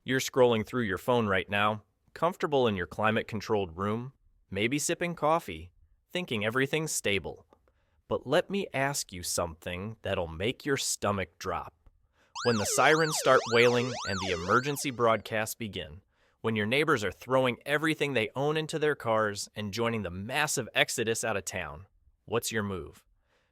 You're scrolling through your phone right now, comfortable in your climate-controlled room, maybe sipping coffee, thinking everything's stable. But let me ask you something that'll make your stomach drop. When the sirens start wailing and the emergency broadcasts begin, when your neighbors are throwing everything they own into their cars and joining the massive exodus out of town, what's your move?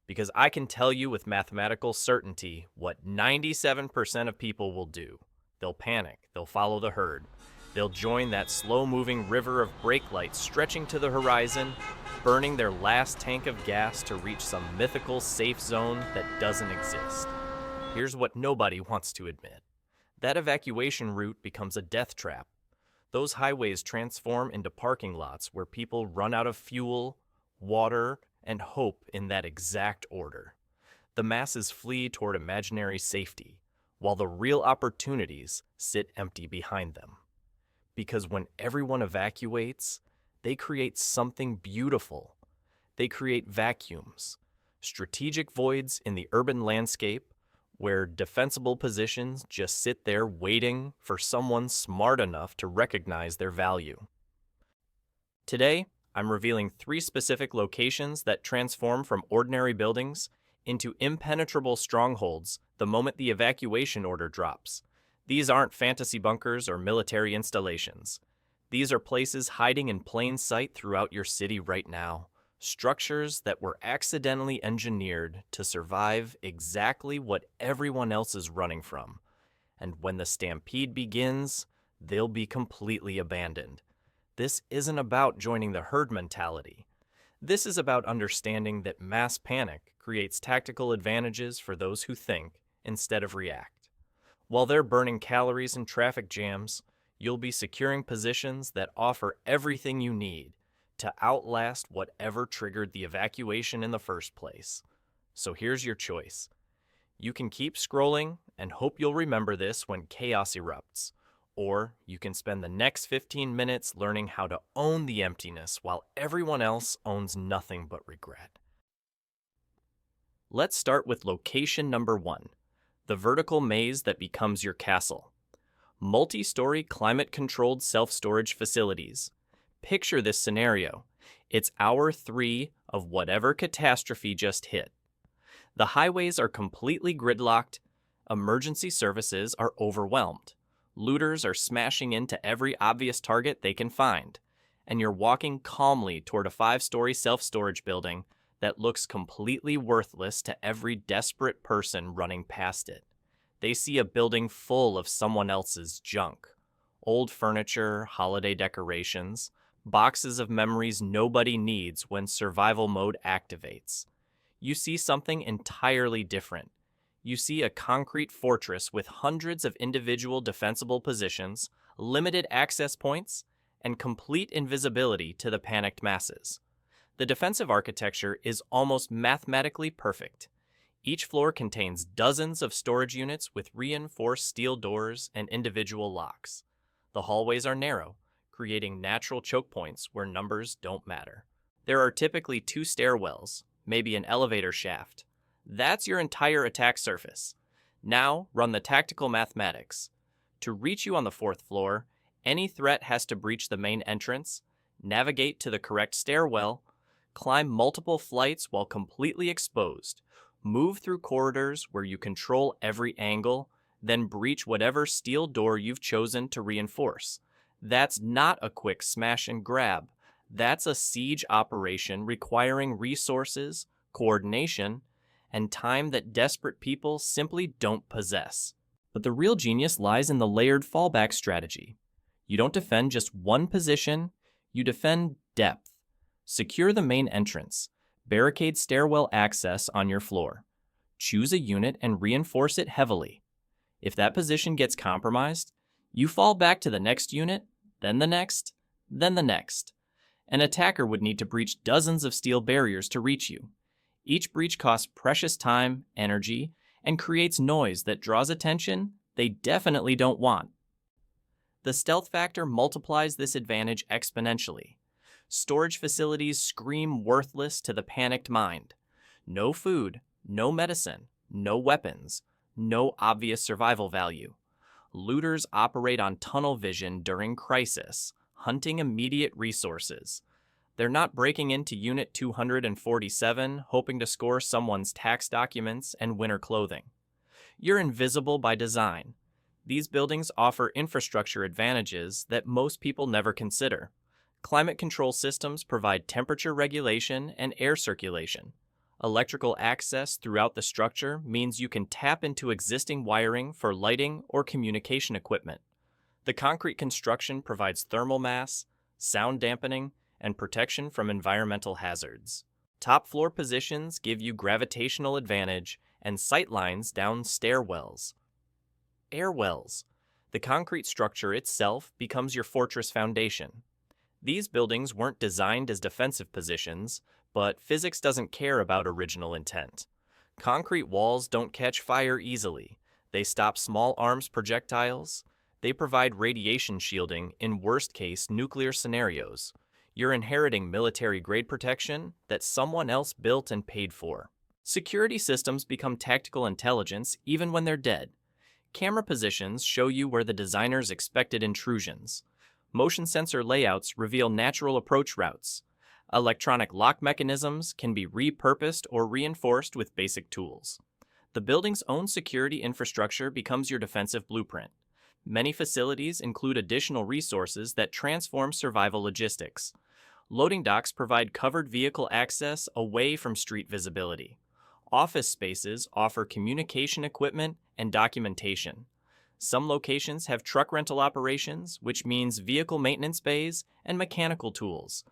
Because I can tell you with mathematical certainty what 97% of people will do. They'll panic, they'll follow the herd. They'll join that slow-moving river of brake lights stretching to the horizon, burning their last tank of gas to reach some mythical safe zone that doesn't exist. Here's what nobody wants to admit. That evacuation route becomes a death trap. Those highways transform into parking lots where people run out of fuel, water, and hope in that exact order. The masses flee toward imaginary safety, while the real opportunities sit empty behind them. Because when everyone evacuates, they create something beautiful. They create vacuums, strategic voids in the urban landscape where defensible positions just sit there waiting for someone smart enough to recognize their value. Today, I'm revealing 3 specific locations that transform from ordinary buildings into impenetrable strongholds the moment the evacuation order drops. These aren't fantasy bunkers or military installations. These are places hiding in plain sight throughout your city right now. Structures that were accidentally engineered to survive exactly what everyone else is running from. And when the stampede begins, they'll be completely abandoned. This isn't about joining the herd mentality. This is about understanding that mass panic creates tactical advantages for those who think instead of react. While they're burning calories in traffic jams, you'll be securing positions that offer everything you need to outlast whatever triggered the evacuation in the first place. So here's your choice. You can keep scrolling and hope you'll remember this when chaos erupts. Or you can spend the next 15 minutes learning how to own the emptiness while everyone else owns nothing but regret. Let's start with location number 1, the vertical maze that becomes your castle. Multi-story climate-controlled self-storage facilities. Picture this scenario. It's hour 3 of whatever catastrophe just hit. The highways are completely gridlocked. Emergency services are overwhelmed. Looters are smashing into every obvious target they can find. And you're walking calmly toward a 5-story self-storage building that looks completely worthless to every desperate person running past it. They see a building full of someone else's junk. Old furniture, holiday decorations, boxes of memories nobody needs when survival mode activates. You see something entirely different. You see a concrete fortress with hundreds of individual defensible positions, limited access points, and complete invisibility to the panicked masses. The defensive architecture is almost mathematically perfect. Each floor contains dozens of storage units with reinforced steel doors and individual locks. The hallways are narrow, creating natural choke points where numbers don't matter. There are typically 2 stairwells, maybe an elevator shaft. That's your entire attack surface. Now run the tactical mathematics. To reach you on the 4th floor, any threat has to breach the main entrance, navigate to the correct stairwell, climb multiple flights while completely exposed, move through corridors where you control every angle, then breach whatever steel door you've chosen to reinforce. That's not a quick smash and grab. That's a siege operation requiring resources, coordination, and time that desperate people simply don't possess. But the real genius lies in the layered fallback strategy. You don't defend just one position, you defend depth. Secure the main entrance. Barricade stairwell access on your floor. Choose a unit and reinforce it heavily. If that position gets compromised, you fall back to the next unit, then the next, then the next. An attacker would need to breach dozens of steel barriers to reach you. Each breach costs precious time, energy, and creates noise that draws attention they definitely don't want. The stealth factor multiplies this advantage exponentially. Storage facilities scream worthless to the panicked mind. No food, no medicine, no weapons, no obvious survival value. Looters operate on tunnel vision during crisis, hunting immediate resources. They're not breaking into Unit 247 hoping to score someone's tax documents and winter clothing. You're invisible by design. These buildings offer infrastructure advantages that most people never consider. Climate control systems provide temperature regulation and air circulation. Electrical access throughout the structure means you can tap into existing wiring for lighting or communication equipment. The concrete construction provides thermal mass, sound dampening, and protection from environmental hazards. Top floor positions give you gravitational advantage and sight lines down stairwells. Airwells. The concrete structure itself becomes your fortress foundation. These buildings weren't designed as defensive positions, but physics doesn't care about original intent. Concrete walls don't catch fire easily. They stop small arms projectiles. They provide radiation shielding in worst-case nuclear scenarios. You're inheriting military-grade protection that someone else built and paid for. Security systems become tactical intelligence even when they're dead. Camera positions show you where the designers expected intrusions. Motion sensor layouts reveal natural approach routes. Electronic lock mechanisms can be repurposed or reinforced with basic tools. The building's own security infrastructure becomes your defensive blueprint. Many facilities include additional resources that transform survival logistics. Loading docks provide covered vehicle access away from street visibility. Office spaces offer communication equipment and documentation. Some locations have truck rental operations, which means vehicle maintenance bays and mechanical tools.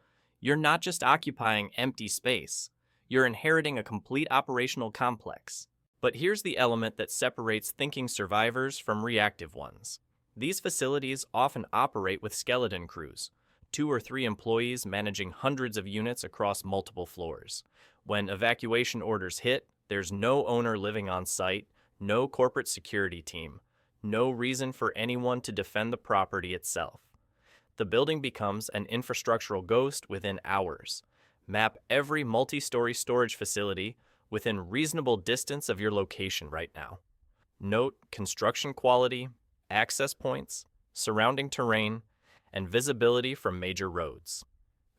You're not just occupying empty space. You're inheriting a complete operational complex. But here's the element that separates thinking survivors from reactive ones. These facilities often operate with skeleton crews, 2 or 3 employees managing hundreds of units across multiple floors. When evacuation orders hit, there's no owner living on site, no corporate security team, no reason for anyone to defend the property itself. The building becomes an infrastructural ghost within hours. Map every multi-story storage facility within reasonable distance of your location right now. Note construction quality, access points, surrounding terrain, and visibility from major roads.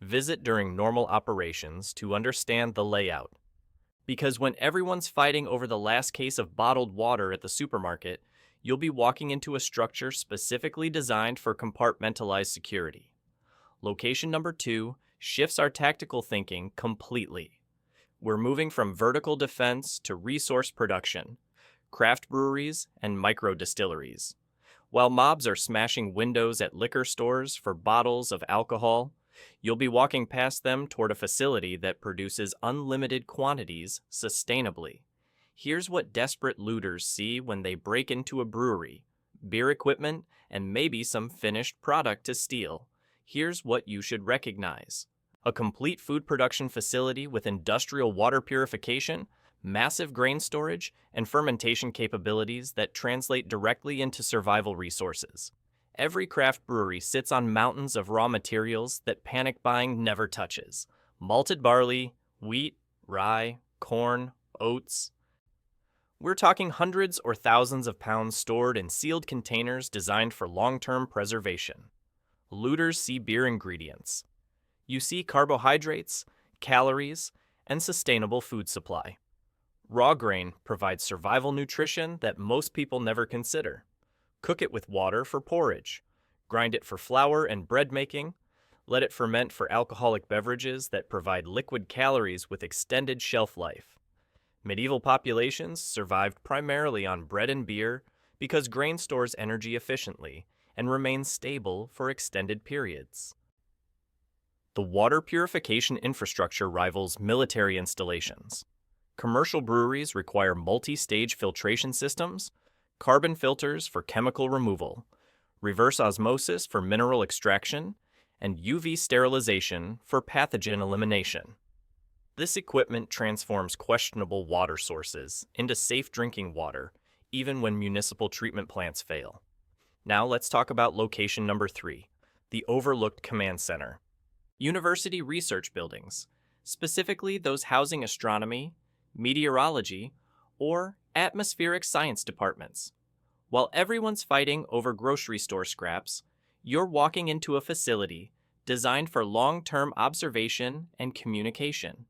Visit during normal operations to understand the layout. Because when everyone's fighting over the last case of bottled water at the supermarket, you'll be walking into a structure specifically designed for compartmentalized security. Location number 2 shifts our tactical thinking completely. We're moving from vertical defense to resource production, craft breweries, and micro distilleries. While mobs are smashing windows at liquor stores for bottles of alcohol, you'll be walking past them toward a facility that produces unlimited quantities sustainably. Here's what desperate looters see when they break into a brewery: beer equipment and maybe some finished product to steal. Here's what you should recognize: a complete food production facility with industrial water purification, massive grain storage, and fermentation capabilities that translate directly into survival resources. Every craft brewery sits on mountains of raw materials that panic buying never touches: malted barley, wheat, rye, corn, oats. We're talking hundreds or thousands of pounds stored in sealed containers designed for long-term preservation. Looters see beer ingredients. You see carbohydrates, calories, and sustainable food supply. Raw grain provides survival nutrition that most people never consider. Cook it with water for porridge. Grind it for flour and bread making. Let it ferment for alcoholic beverages that provide liquid calories with extended shelf life. Medieval populations survived primarily on bread and beer because grain stores energy efficiently and remains stable for extended periods. The water purification infrastructure rivals military installations. Commercial breweries require multi-stage filtration systems, carbon filters for chemical removal, reverse osmosis for mineral extraction, and UV sterilization for pathogen elimination. This equipment transforms questionable water sources into safe drinking water, even when municipal treatment plants fail. Now let's talk about location number 3, the overlooked command center. University research buildings, specifically those housing astronomy, meteorology, or atmospheric science departments. While everyone's fighting over grocery store scraps, you're walking into a facility designed for long-term observation and communication.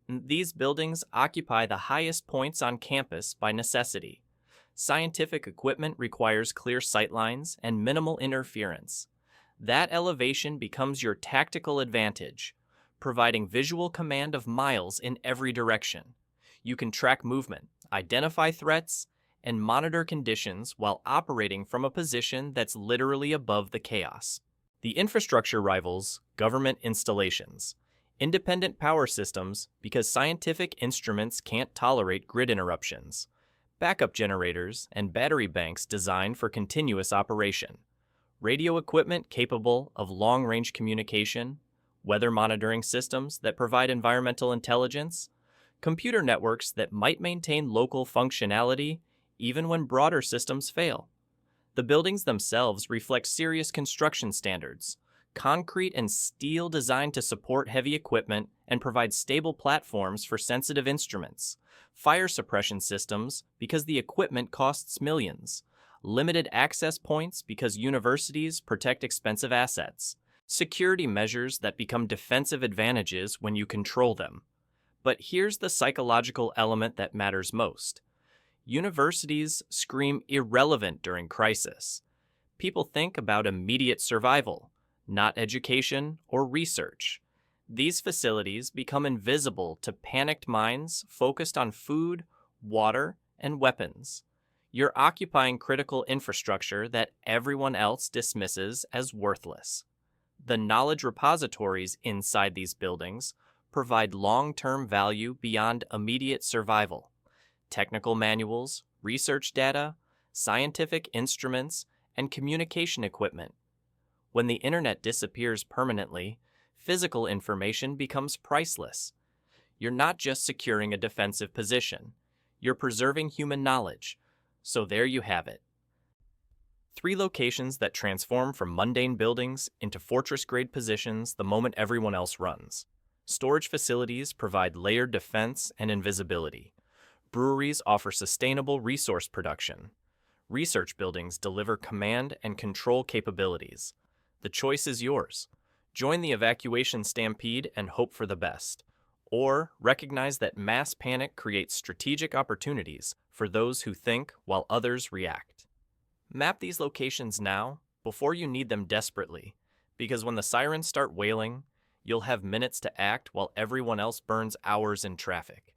These buildings occupy the highest points on campus by necessity. Scientific equipment requires clear sightlines and minimal interference. That elevation becomes your tactical advantage, providing visual command of miles in every direction. You can track movement, identify threats, and monitor conditions while operating from a position that's literally above the chaos. The infrastructure rivals government installations, independent power systems because scientific instruments can't tolerate grid interruptions, backup generators, and battery banks designed for continuous operation, radio equipment capable of long-range communication, weather monitoring systems that provide environmental intelligence, computer networks that might maintain local functionality even when broader systems fail. The buildings themselves reflect serious construction standards, concrete and steel designed to support heavy equipment and provide stable platforms for sensitive instruments, fire suppression systems because the equipment costs millions, limited access points because universities protect expensive assets, security measures that become defensive advantages when you control them. But here's the psychological element that matters most. Universities scream irrelevant during crisis. People think about immediate survival, not education or research. These facilities become invisible to panicked minds focused on food, water, and weapons. You're occupying critical infrastructure that everyone else dismisses as worthless. The knowledge repositories inside these buildings provide long-term value beyond immediate survival. Technical manuals, research data, scientific instruments, and communication equipment. When the internet disappears permanently, physical information becomes priceless. You're not just securing a defensive position, you're preserving human knowledge. So there you have it. 3 locations that transform from mundane buildings into fortress-grade positions the moment everyone else runs. Storage facilities provide layered defense and invisibility. Breweries offer sustainable resource production. Research buildings deliver command and control capabilities. The choice is yours. Join the evacuation stampede and hope for the best. Or recognize that mass panic creates strategic opportunities for those who think while others react. Map these locations now before you need them desperately, because when the sirens start wailing, you'll have minutes to act while everyone else burns hours in traffic.